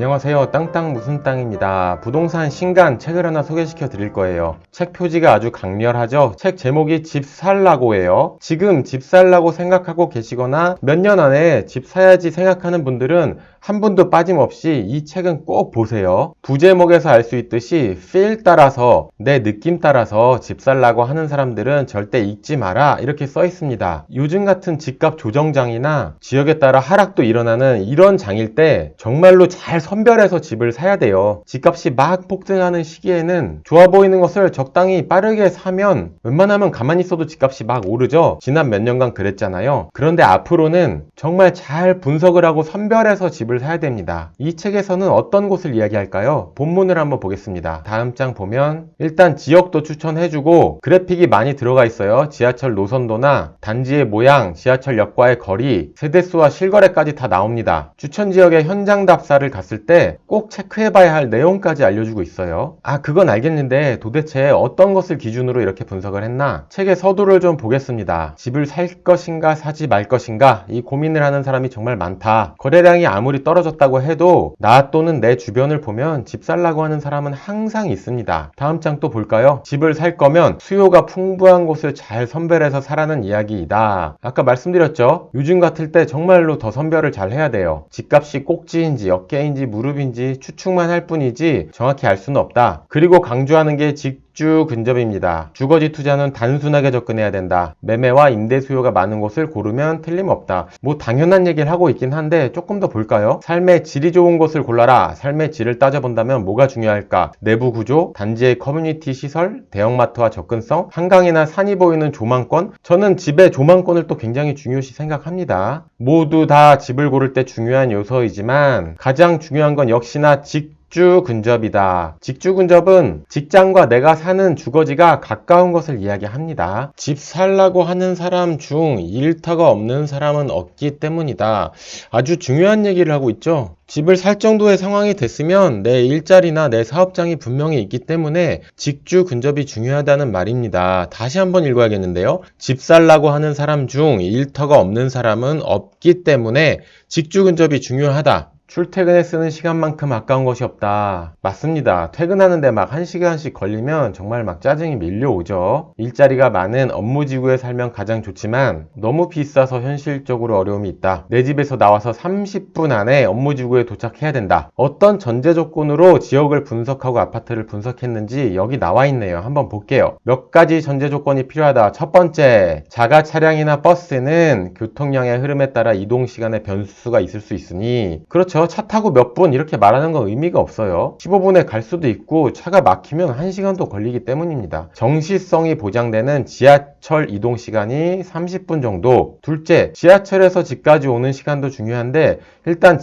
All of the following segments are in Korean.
안녕하세요. 땅땅 무슨 땅입니다. 부동산 신간 책을 하나 소개시켜 드릴 거예요. 책 표지가 아주 강렬하죠? 책 제목이 집 살라고예요. 지금 집 살라고 생각하고 계시거나 몇 년 안에 집 사야지 생각하는 분들은 한 분도 빠짐없이 이 책은 꼭 보세요. 부제목에서 알 수 있듯이 feel 따라서, 내 느낌 따라서 집 살라고 하는 사람들은 절대 읽지 마라 이렇게 써 있습니다. 요즘 같은 집값 조정장이나 지역에 따라 하락도 일어나는 이런 장일 때 정말로 잘 선별해서 집을 사야 돼요. 집값이 막 폭등하는 시기에는 좋아 보이는 것을 적당히 빠르게 사면 웬만하면 가만히 있어도 집값이 막 오르죠. 지난 몇 년간 그랬잖아요. 그런데 앞으로는 정말 잘 분석을 하고 선별해서 집을 사야 됩니다. 이 책에서는 어떤 곳을 이야기할까요? 본문을 한번 보겠습니다. 다음 장 보면 일단 지역도 추천해주고 그래픽이 많이 들어가 있어요. 지하철 노선도나 단지의 모양, 지하철역과의 거리, 세대수와 실거래까지 다 나옵니다. 추천 지역의 현장 답사를 갔을 때 꼭 체크해봐야 할 내용까지 알려주고 있어요. 그건 알겠는데 도대체 어떤 것을 기준으로 이렇게 분석을 했나? 책의 서두를 좀 보겠습니다. 집을 살 것인가 사지 말 것인가 이 고민을 하는 사람이 정말 많다. 거래량이 아무리 떨어졌다고 해도 나 또는 내 주변을 보면 집 살라고 하는 사람은 항상 있습니다. 다음 장 또 볼까요? 집을 살 거면 수요가 풍부한 곳을 잘 선별해서 사라는 이야기이다. 아까 말씀드렸죠? 요즘 같을 때 정말로 더 선별을 잘 해야 돼요. 집값이 꼭지인지 어깨인지 무릎인지 추측만 할 뿐이지 정확히 알 수는 없다. 그리고 강조하는 게 직주 근접입니다. 주거지 투자는 단순하게 접근해야 된다. 매매와 임대 수요가 많은 곳을 고르면 틀림없다. 뭐 당연한 얘기를 하고 있긴 한데 조금 더 볼까요? 삶의 질이 좋은 곳을 골라라. 삶의 질을 따져본다면 뭐가 중요할까? 내부 구조, 단지의 커뮤니티 시설, 대형마트와 접근성, 한강이나 산이 보이는 조망권. 저는 집의 조망권을 또 굉장히 중요시 생각합니다. 모두 다 집을 고를 때 중요한 요소이지만 가장 중요한 건 역시나 직주 근접이다. 직주 근접은 직장과 내가 사는 주거지가 가까운 것을 이야기합니다. 집 살라고 하는 사람 중 일터가 없는 사람은 없기 때문이다. 아주 중요한 얘기를 하고 있죠. 집을 살 정도의 상황이 됐으면 내 일자리나 내 사업장이 분명히 있기 때문에 직주 근접이 중요하다는 말입니다. 다시 한번 읽어야겠는데요. 집 살라고 하는 사람 중 일터가 없는 사람은 없기 때문에 직주 근접이 중요하다. 출퇴근에 쓰는 시간만큼 아까운 것이 없다. 맞습니다. 퇴근하는데 막 1시간씩 걸리면 정말 막 짜증이 밀려오죠. 일자리가 많은 업무지구에 살면 가장 좋지만 너무 비싸서 현실적으로 어려움이 있다. 내 집에서 나와서 30분 안에 업무지구에 도착해야 된다. 어떤 전제 조건으로 지역을 분석하고 아파트를 분석했는지 여기 나와 있네요. 한번 볼게요. 몇 가지 전제 조건이 필요하다. 첫 번째, 자가 차량이나 버스는 교통량의 흐름에 따라 이동 시간의 변수가 있을 수 있으니 그렇죠. 차 타고 몇 분 이렇게 말하는 건 의미가 없어요. 15분에 갈 수도 있고 차가 막히면 1시간도 걸리기 때문입니다. 정시성이 보장되는 지하철 이동 시간이 30분 정도. 둘째, 지하철에서 집까지 오는 시간도 중요한데 일단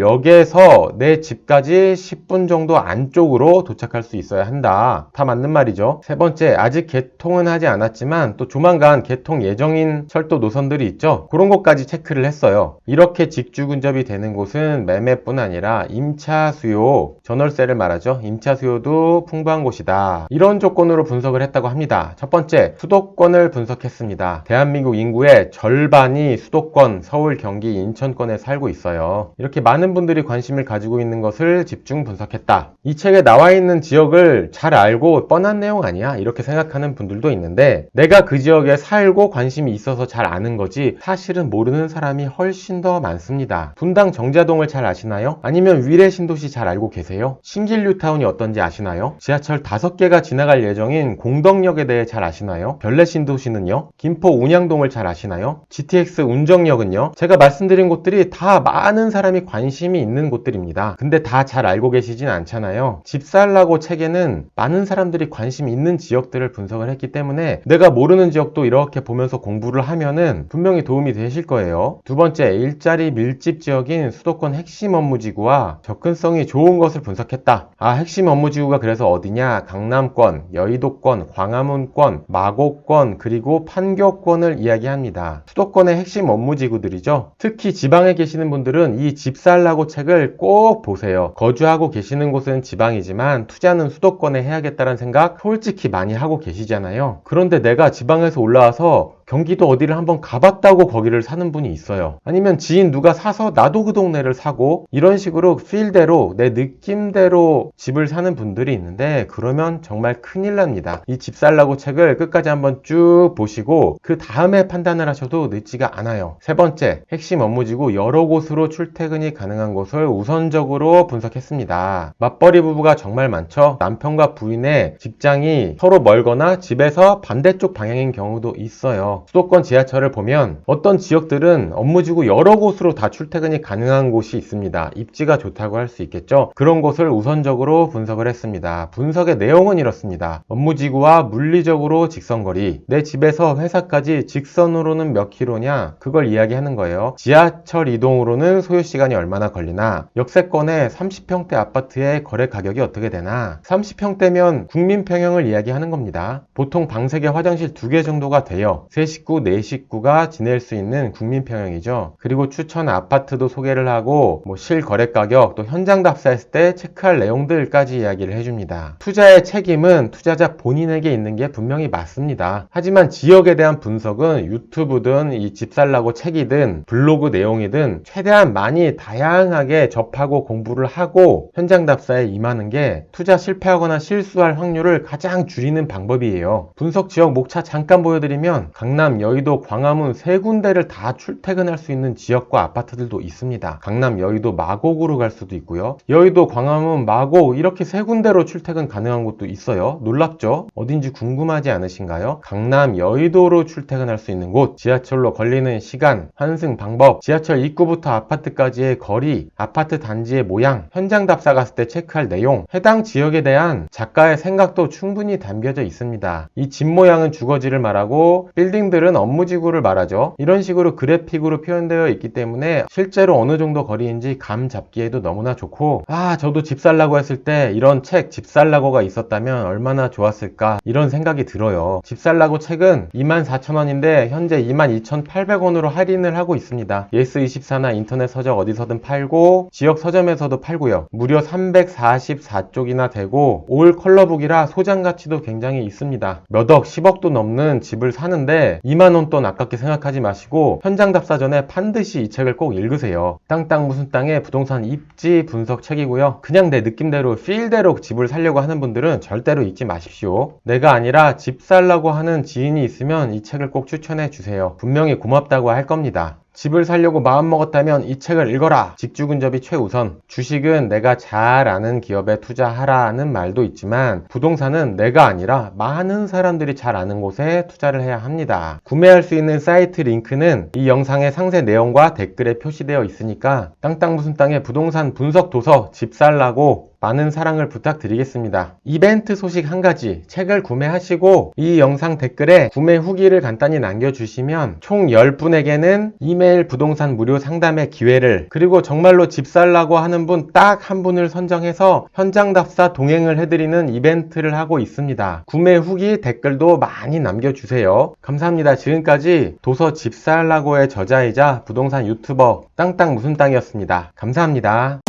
지하철역에서 내 집까지 10분 정도 안쪽으로 도착할 수 있어야 한다. 다 맞는 말이죠. 세 번째, 아직 개통은 하지 않았지만 또 조만간 개통 예정인 철도 노선들이 있죠. 그런 것까지 체크를 했어요. 이렇게 직주 근접이 되는 곳은 매매뿐 아니라 임차 수요, 전월세를 말하죠. 임차 수요도 풍부한 곳이다. 이런 조건으로 분석을 했다고 합니다. 첫 번째, 수도권을 분석했습니다. 대한민국 인구의 절반이 수도권, 서울, 경기, 인천권에 살고 있어요. 이렇게 많은 분들이 관심을 가지고 있는 것을 집중 분석했다. 이 책에 나와 있는 지역을 잘 알고 뻔한 내용 아니야? 이렇게 생각하는 분들도 있는데 내가 그 지역에 살고 관심이 있어서 잘 아는 거지 사실은 모르는 사람이 훨씬 더 많습니다. 분당 정자동을 잘 아시나요? 아니면 위례 신도시 잘 알고 계세요? 신길뉴타운이 어떤지 아시나요? 지하철 5개가 지나갈 예정인 공덕역에 대해 잘 아시나요? 별내 신도시는요? 김포 운양동을 잘 아시나요? GTX 운정역은요? 제가 말씀드린 곳들이 다 많은 사람이 관심이 있는 곳들입니다. 근데 다 잘 알고 계시진 않잖아요. 집 살라고 책에는 많은 사람들이 관심 있는 지역들을 분석을 했기 때문에 내가 모르는 지역도 이렇게 보면서 공부를 하면은 분명히 도움이 되실 거예요. 두 번째, 일자리 밀집 지역인 수도권 핵심 업무지구와 접근성이 좋은 것을 분석했다. 핵심 업무지구가 그래서 어디냐? 강남권, 여의도권, 광화문권, 마곡권, 그리고 판교권을 이야기합니다. 수도권의 핵심 업무지구들이죠. 특히 지방에 계시는 분들은 이 집 살라고 책을 꼭 보세요. 거주하고 계시는 곳은 지방이지만 투자는 수도권에 해야겠다는 생각 솔직히 많이 하고 계시잖아요. 그런데 내가 지방에서 올라와서 경기도 어디를 한번 가봤다고 거기를 사는 분이 있어요. 아니면 지인 누가 사서 나도 그 동네를 사고 이런 식으로 필대로 내 느낌대로 집을 사는 분들이 있는데 그러면 정말 큰일 납니다. 이 집 살라고 책을 끝까지 한번 쭉 보시고 그 다음에 판단을 하셔도 늦지가 않아요. 세 번째, 핵심 업무지구 여러 곳으로 출퇴근이 가능한 곳을 우선적으로 분석했습니다. 맞벌이 부부가 정말 많죠. 남편과 부인의 직장이 서로 멀거나 집에서 반대쪽 방향인 경우도 있어요. 수도권 지하철을 보면 어떤 지역들은 업무지구 여러 곳으로 다 출퇴근이 가능한 곳이 있습니다. 입지가 좋다고 할 수 있겠죠. 그런 곳을 우선적으로 분석을 했습니다. 분석의 내용은 이렇습니다. 업무지구와 물리적으로 직선거리, 내 집에서 회사까지 직선으로는 몇 킬로냐, 그걸 이야기하는 거예요. 지하철 이동으로는 소요시간이 얼마나 걸리나, 역세권의 30평대 아파트의 거래 가격이 어떻게 되나, 30평대면 국민평형을 이야기하는 겁니다. 보통 방 3개, 화장실 2개 정도가 돼요. 3식구, 4식구가 지낼 수 있는 국민평형이죠. 그리고 추천 아파트도 소개를 하고 실거래 가격, 또 현장 답사했을 때 체크할 내용들까지 이야기를 해줍니다. 투자의 책임은 투자자 본인에게 있는 게 분명히 맞습니다. 하지만 지역에 대한 분석은 유튜브든 이 집 살라고 책이든 블로그 내용이든 최대한 많이 다양하게 접하고 공부를 하고 현장 답사에 임하는 게 투자 실패하거나 실수할 확률을 가장 줄이는 방법이에요. 분석 지역 목차 잠깐 보여드리면 강남, 여의도, 광화문 3군데를 다 출퇴근할 수 있는 지역과 아파트들도 있습니다. 강남, 여의도, 마곡으로 갈 수도 있고요. 여의도, 광화문, 마곡 이렇게 3군데로 출퇴근 가능한 곳도 있어요. 놀랍죠? 어딘지 궁금하지 않으신가요? 강남, 여의도로 출퇴근할 수 있는 곳, 지하철로 걸리는 시간, 환승 방법, 지하철 입구부터 아파트까지의 거리, 아파트 단지의 모양, 현장 답사 갔을 때 체크할 내용, 해당 지역에 대한 작가의 생각도 충분히 담겨져 있습니다. 이 집 모양은 주거지를 말하고 빌딩들은 업무지구를 말하죠. 이런 식으로 그래픽으로 표현되어 있기 때문에 실제로 어느 정도 거리인지 감 잡기에도 너무나 좋고, 저도 집 살라고 했을 때 이런 책 집 살라고가 있었다면 얼마나 좋았을까 이런 생각이 들어요. 집 살라고 책은 24,000원인데 현재 22,800원으로 할인을 하고 있습니다. 예스24나 인터넷 서적 어디서든 팔고 지역 서점에서도 팔고요. 무려 344쪽이나 되고 올 컬러북이라 소장 가치도 굉장히 있습니다. 몇 억, 10억도 넘는 집을 사는데 2만원 돈 아깝게 생각하지 마시고 현장 답사 전에 반드시 이 책을 꼭 읽으세요. 땅 무슨 땅의 부동산 입지 분석 책이고요. 그냥 내 느낌대로 필대로 집을 살려고 하는 분들은 절대로 읽지 마십시오. 내가 아니라 집 살라고 하는 지인이 있으면 이 책을 꼭 추천해 주세요. 분명히 고맙다고 할 겁니다. 집을 살려고 마음먹었다면 이 책을 읽어라. 직주근접이 최우선. 주식은 내가 잘 아는 기업에 투자하라는 말도 있지만 부동산은 내가 아니라 많은 사람들이 잘 아는 곳에 투자를 해야 합니다. 구매할 수 있는 사이트 링크는 이 영상의 상세 내용과 댓글에 표시되어 있으니까 땅 무슨 땅의 부동산 분석 도서 집 살라고 많은 사랑을 부탁드리겠습니다. 이벤트 소식 한 가지, 책을 구매하시고 이 영상 댓글에 구매 후기를 간단히 남겨주시면 총 10분에게는 이메일 부동산 무료 상담의 기회를, 그리고 정말로 집 살라고 하는 분 딱 한 분을 선정해서 현장 답사 동행을 해드리는 이벤트를 하고 있습니다. 구매 후기 댓글도 많이 남겨주세요. 감사합니다. 지금까지 도서 집 살라고의 저자이자 부동산 유튜버 땅 무슨 땅이었습니다. 감사합니다.